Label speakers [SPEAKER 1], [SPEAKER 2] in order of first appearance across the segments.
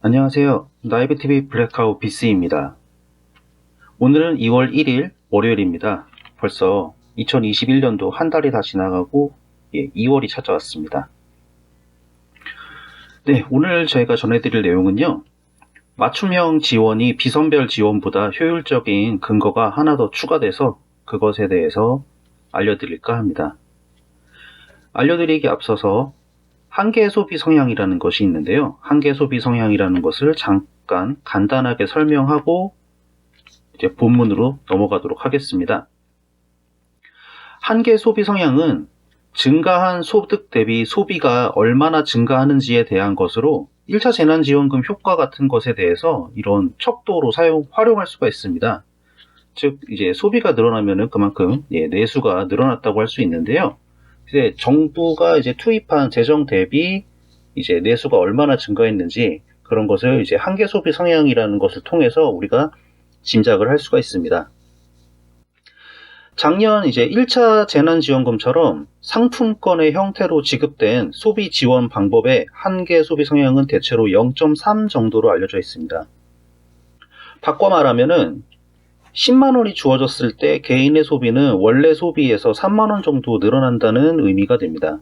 [SPEAKER 1] 안녕하세요. 나이브TV 블랙아웃 비스입니다. 오늘은 2월 1일 월요일입니다. 벌써 2021년도 한 달이 다 지나가고 2월이 찾아왔습니다. 네, 오늘 저희가 전해드릴 내용은요. 맞춤형 지원이 비선별 지원보다 효율적인 근거가 하나 더 추가돼서 그것에 대해서 알려드릴까 합니다. 알려드리기 앞서서 한계 소비 성향이라는 것이 있는데요. 한계 소비 성향이라는 것을 잠깐 간단하게 설명하고 이제 본문으로 넘어가도록 하겠습니다. 한계 소비 성향은 증가한 소득 대비 소비가 얼마나 증가하는지에 대한 것으로 1차 재난지원금 효과 같은 것에 대해서 이런 척도로 활용할 수가 있습니다. 즉, 이제 소비가 늘어나면은 그만큼 내수가 늘어났다고 할 수 있는데요. 이제 정부가 이제 투입한 재정 대비 이제 내수가 얼마나 증가했는지 그런 것을 이제 한계 소비 성향이라는 것을 통해서 우리가 짐작을 할 수가 있습니다. 작년 이제 1차 재난지원금처럼 상품권의 형태로 지급된 소비 지원 방법의 한계 소비 성향은 대체로 0.3 정도로 알려져 있습니다. 바꿔 말하면은 10만원이 주어졌을 때 개인의 소비는 원래 소비에서 3만원 정도 늘어난다는 의미가 됩니다.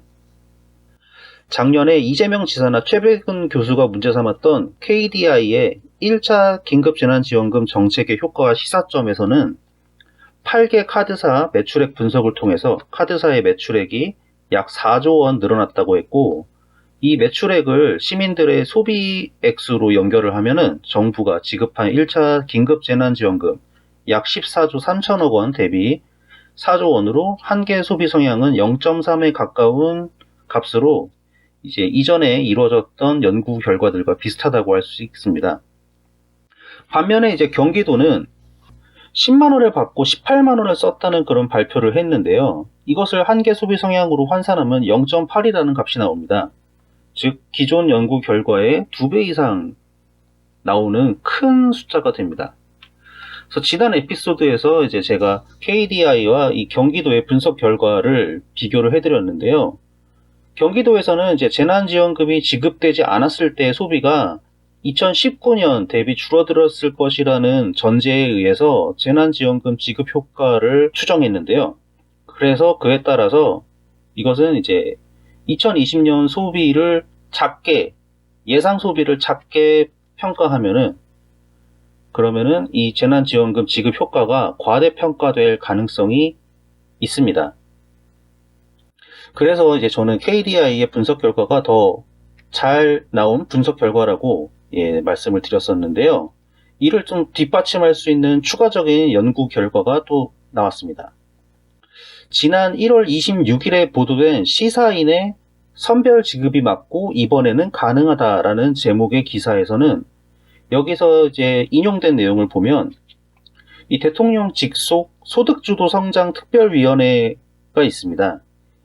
[SPEAKER 1] 작년에 이재명 지사나 최백은 교수가 문제 삼았던 KDI의 1차 긴급재난지원금 정책의 효과와 시사점에서는 8개 카드사 매출액 분석을 통해서 카드사의 매출액이 약 4조 원 늘어났다고 했고, 이 매출액을 시민들의 소비액수로 연결을 하면은 정부가 지급한 1차 긴급재난지원금 약 14조 3천억 원 대비 4조 원으로 한계 소비 성향은 0.3에 가까운 값으로 이제 이전에 이루어졌던 연구 결과들과 비슷하다고 할 수 있습니다. 반면에 이제 경기도는 10만 원을 받고 18만 원을 썼다는 그런 발표를 했는데요. 이것을 한계 소비 성향으로 환산하면 0.8이라는 값이 나옵니다. 즉 기존 연구 결과의 2배 이상 나오는 큰 숫자가 됩니다. 그래서 지난 에피소드에서 이제 제가 KDI와 이 경기도의 분석 결과를 비교를 해드렸는데요. 경기도에서는 이제 재난지원금이 지급되지 않았을 때 소비가 2019년 대비 줄어들었을 것이라는 전제에 의해서 재난지원금 지급 효과를 추정했는데요. 그래서 그에 따라서 이것은 이제 2020년 소비를 예상 소비를 작게 평가하면은 그러면은 이 재난지원금 지급 효과가 과대평가될 가능성이 있습니다. 그래서 이제 저는 KDI의 분석 결과가 더 잘 나온 분석 결과라고 말씀을 드렸었는데요. 이를 좀 뒷받침할 수 있는 추가적인 연구 결과가 또 나왔습니다. 지난 1월 26일에 보도된 시사인의 선별 지급이 맞고 이번에는 가능하다라는 제목의 기사에서는 여기서 이제 인용된 내용을 보면 이 대통령 직속 소득주도 성장 특별위원회가 있습니다.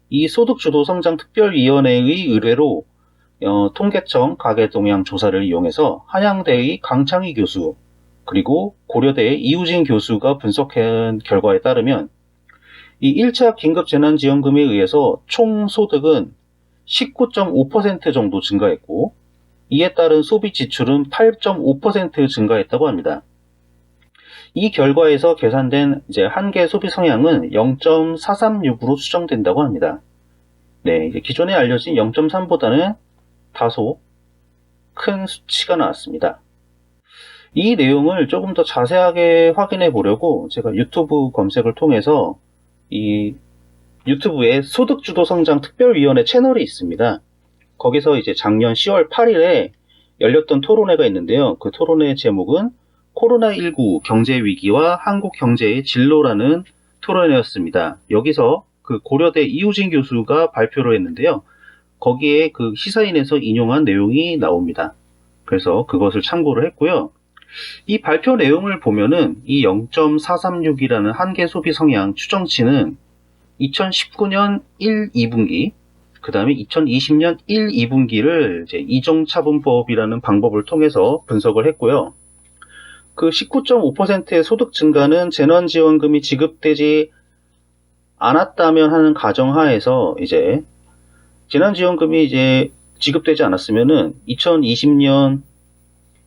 [SPEAKER 1] 이 소득주도 성장 특별위원회의 의뢰로 통계청 가계동향 조사를 이용해서 한양대의 강창희 교수 그리고 고려대의 이우진 교수가 분석한 결과에 따르면 이 1차 긴급재난지원금에 의해서 총 소득은 19.5% 정도 증가했고 이에 따른 소비 지출은 8.5% 증가했다고 합니다. 이 결과에서 계산된 이제 한계 소비 성향은 0.436으로 수정된다고 합니다. 네, 이제 기존에 알려진 0.3보다는 다소 큰 수치가 나왔습니다. 이 내용을 조금 더 자세하게 확인해 보려고 제가 유튜브 검색을 통해서 이 유튜브에 소득주도 성장 특별위원회 채널이 있습니다. 거기서 이제 작년 10월 8일에 열렸던 토론회가 있는데요. 그 토론회 제목은 코로나19 경제위기와 한국 경제의 진로라는 토론회였습니다. 여기서 그 고려대 이우진 교수가 발표를 했는데요. 거기에 그 시사인에서 인용한 내용이 나옵니다. 그래서 그것을 참고를 했고요. 이 발표 내용을 보면은 이 0.436이라는 한계 소비 성향 추정치는 2019년 1, 2분기 그 다음에 2020년 1, 2분기를 이제 이종차분법이라는 방법을 통해서 분석을 했고요. 그 19.5%의 소득 증가는 재난지원금이 지급되지 않았다면 하는 가정하에서 이제 재난지원금이 이제 지급되지 않았으면은 2020년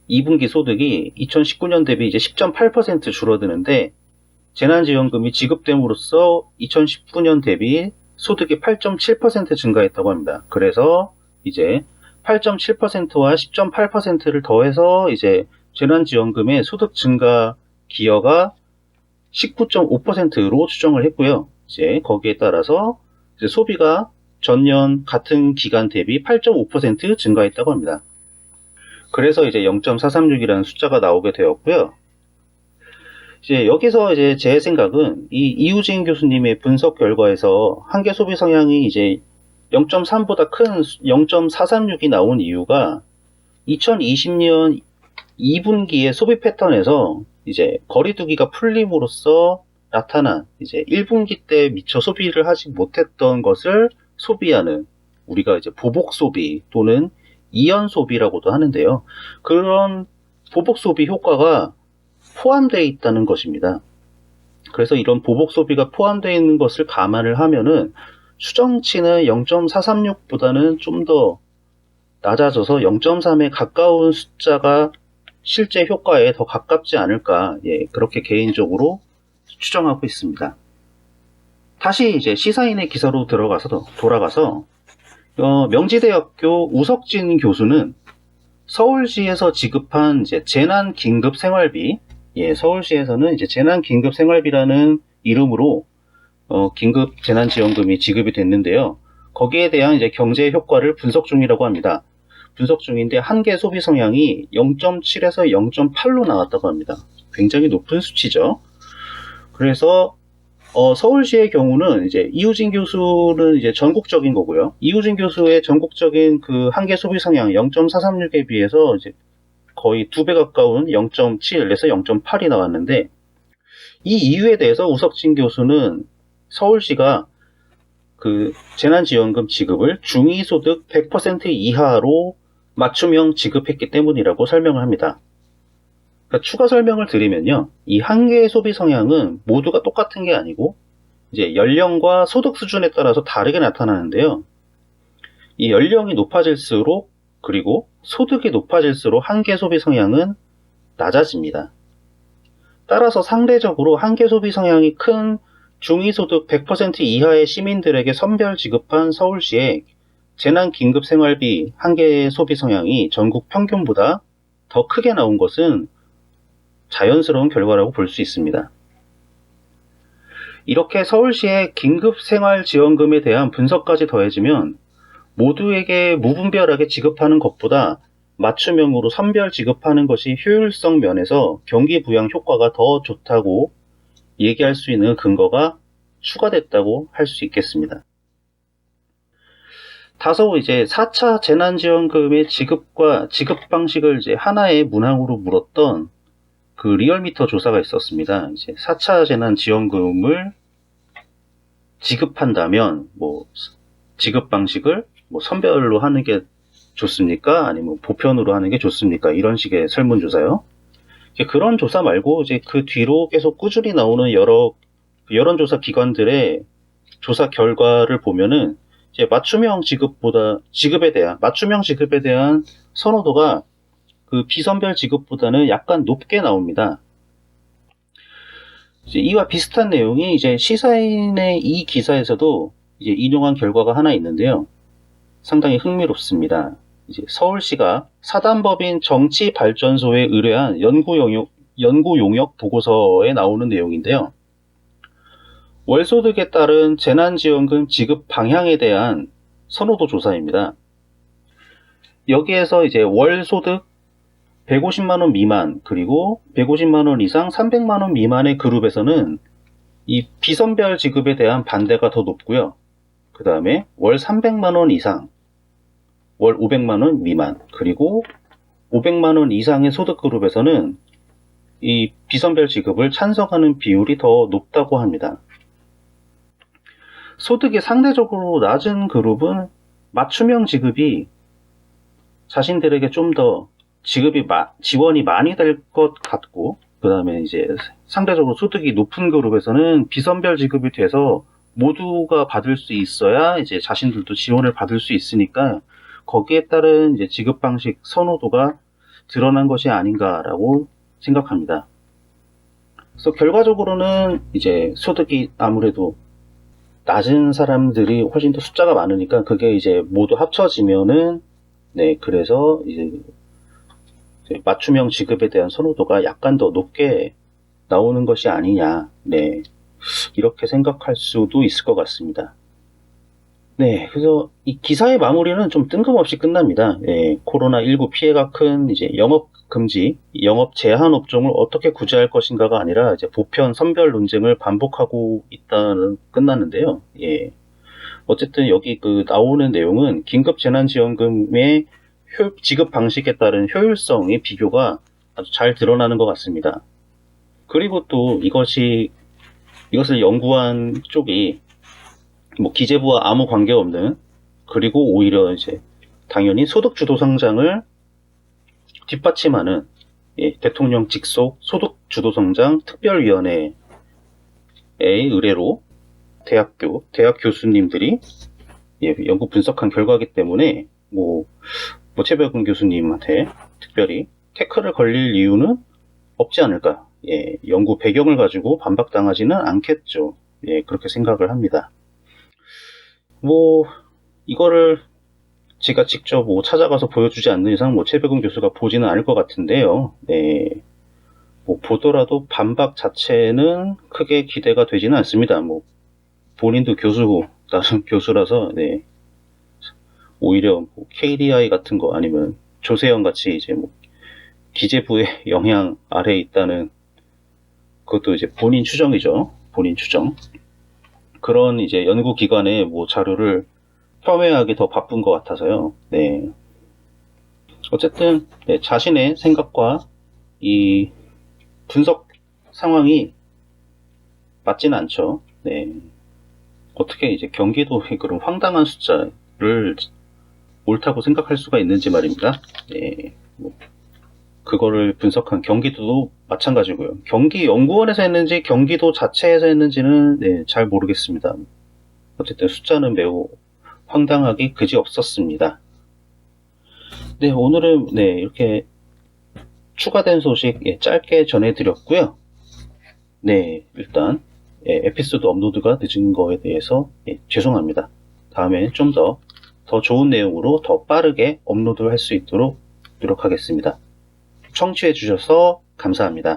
[SPEAKER 1] 2분기 소득이 2019년 대비 이제 10.8% 줄어드는데 재난지원금이 지급됨으로써 2019년 대비 소득이 8.7% 증가했다고 합니다. 그래서 이제 8.7%와 10.8%를 더해서 이제 재난지원금의 소득 증가 기여가 19.5%로 추정을 했고요. 이제 거기에 따라서 이제 소비가 전년 같은 기간 대비 8.5% 증가했다고 합니다. 그래서 이제 0.436이라는 숫자가 나오게 되었고요. 이제 여기서 이제 제 생각은 이 이우진 교수님의 분석 결과에서 한계 소비 성향이 이제 0.3보다 큰 0.436이 나온 이유가 2020년 2분기의 소비 패턴에서 이제 거리두기가 풀림으로써 나타난 이제 1분기 때 미처 소비를 하지 못했던 것을 소비하는 우리가 이제 보복 소비 또는 이연 소비라고도 하는데요. 그런 보복 소비 효과가 포함되어 있다는 것입니다. 그래서 이런 보복 소비가 포함되어 있는 것을 감안을 하면은 추정치는 0.436보다는 좀 더 낮아져서 0.3에 가까운 숫자가 실제 효과에 더 가깝지 않을까, 그렇게 개인적으로 추정하고 있습니다. 다시 이제 시사인의 기사로 돌아가서 명지대학교 우석진 교수는 서울시에서 지급한 이제 재난 긴급 생활비, 서울시에서는 이제 재난 긴급 생활비라는 이름으로 긴급 재난지원금이 지급이 됐는데요. 거기에 대한 이제 경제 효과를 분석 중이라고 합니다. 분석 중인데 한계 소비 성향이 0.7에서 0.8로 나왔다고 합니다. 굉장히 높은 수치죠. 그래서 서울시의 경우는 이제 이우진 교수는 이제 전국적인 거고요. 이우진 교수의 전국적인 그 한계 소비 성향 0.436에 비해서 이제 거의 2배 가까운 0.7에서 0.8이 나왔는데 이 이유에 대해서 우석진 교수는 서울시가 그 재난지원금 지급을 중위소득 100% 이하로 맞춤형 지급했기 때문이라고 설명을 합니다. 그러니까 추가 설명을 드리면요. 이 한계 소비 성향은 모두가 똑같은 게 아니고 이제 연령과 소득 수준에 따라서 다르게 나타나는데요. 이 연령이 높아질수록 그리고 소득이 높아질수록 한계 소비 성향은 낮아집니다. 따라서 상대적으로 한계 소비 성향이 큰 중위소득 100% 이하의 시민들에게 선별 지급한 서울시의 재난긴급생활비 한계 소비 성향이 전국 평균보다 더 크게 나온 것은 자연스러운 결과라고 볼 수 있습니다. 이렇게 서울시의 긴급생활지원금에 대한 분석까지 더해지면 모두에게 무분별하게 지급하는 것보다 맞춤형으로 선별 지급하는 것이 효율성 면에서 경기 부양 효과가 더 좋다고 얘기할 수 있는 근거가 추가됐다고 할 수 있겠습니다. 다소 이제 4차 재난지원금의 지급 방식을 이제 하나의 문항으로 물었던 그 리얼미터 조사가 있었습니다. 이제 4차 재난지원금을 지급한다면 지급 방식을 선별로 하는 게 좋습니까? 아니면 보편으로 하는 게 좋습니까? 이런 식의 설문조사요. 그런 조사 말고 이제 그 뒤로 계속 꾸준히 나오는 여러 여론조사 기관들의 조사 결과를 보면은 이제 맞춤형 지급에 대한 선호도가 그 비선별 지급보다는 약간 높게 나옵니다. 이제 이와 비슷한 내용이 이제 시사인의 이 기사에서도 이제 인용한 결과가 하나 있는데요. 상당히 흥미롭습니다. 이제 서울시가 사단법인 정치발전소에 의뢰한 연구 용역 보고서에 나오는 내용인데요. 월소득에 따른 재난지원금 지급 방향에 대한 선호도 조사입니다. 여기에서 이제 월소득 150만원 미만 그리고 150만원 이상 300만원 미만의 그룹에서는 이 비선별 지급에 대한 반대가 더 높고요. 그 다음에 월 300만원 이상, 월 500만원 미만 그리고 500만원 이상의 소득 그룹에서는 이 비선별 지급을 찬성하는 비율이 더 높다고 합니다. 소득이 상대적으로 낮은 그룹은 맞춤형 지급이 자신들에게 좀 더 지원이 많이 될 것 같고, 그 다음에 이제 상대적으로 소득이 높은 그룹에서는 비선별 지급이 돼서 모두가 받을 수 있어야 이제 자신들도 지원을 받을 수 있으니까 거기에 따른 이제 지급 방식 선호도가 드러난 것이 아닌가라고 생각합니다. 그래서 결과적으로는 이제 소득이 아무래도 낮은 사람들이 훨씬 더 숫자가 많으니까 그게 이제 모두 합쳐지면은 네, 그래서 이제 맞춤형 지급에 대한 선호도가 약간 더 높게 나오는 것이 아니냐, 네, 이렇게 생각할 수도 있을 것 같습니다. 네, 그래서 이 기사의 마무리는 좀 뜬금없이 끝납니다. 예, 코로나19 피해가 큰 이제 영업 금지, 영업 제한 업종을 어떻게 구제할 것인가가 아니라 이제 보편 선별 논쟁을 반복하고 있다는 끝났는데요. 예, 어쨌든 여기 그 나오는 내용은 긴급 재난지원금의 지급 방식에 따른 효율성의 비교가 아주 잘 드러나는 것 같습니다. 그리고 또 이것을 연구한 쪽이 뭐 기재부와 아무 관계없는, 그리고 오히려 이제 당연히 소득주도 성장을 뒷받침하는 대통령 직속 소득주도 성장 특별위원회의 의뢰로 대학 교수님들이 연구 분석한 결과이기 때문에 최백운 교수님한테 특별히 태클을 걸릴 이유는 없지 않을까. 연구 배경을 가지고 반박당하지는 않겠죠. 그렇게 생각을 합니다. 이거를 제가 직접 찾아가서 보여주지 않는 이상 최백운 교수가 보지는 않을 것 같은데요. 보더라도 반박 자체는 크게 기대가 되지는 않습니다. 본인도 나름 교수라서, 오히려 KDI 같은 거 아니면 조세현 같이 이제 기재부의 영향 아래에 있다는, 그것도 이제 본인 추정이죠. 본인 추정. 그런 이제 연구기관의 자료를 폄훼하기 더 바쁜 것 같아서요. 어쨌든 자신의 생각과 이 분석 상황이 맞지는 않죠. 어떻게 이제 경기도의 그런 황당한 숫자를 옳다고 생각할 수가 있는지 말입니다. 그거를 분석한 경기도도 마찬가지고요. 경기연구원에서 했는지 경기도 자체에서 했는지는 잘 모르겠습니다. 어쨌든 숫자는 매우 황당하기 그지없었습니다. 오늘은 이렇게 추가된 소식 짧게 전해드렸고요. 일단 에피소드 업로드가 늦은 거에 대해서 죄송합니다. 다음에 좀 더 좋은 내용으로 더 빠르게 업로드를 할 수 있도록 노력하겠습니다. 청취해 주셔서 감사합니다.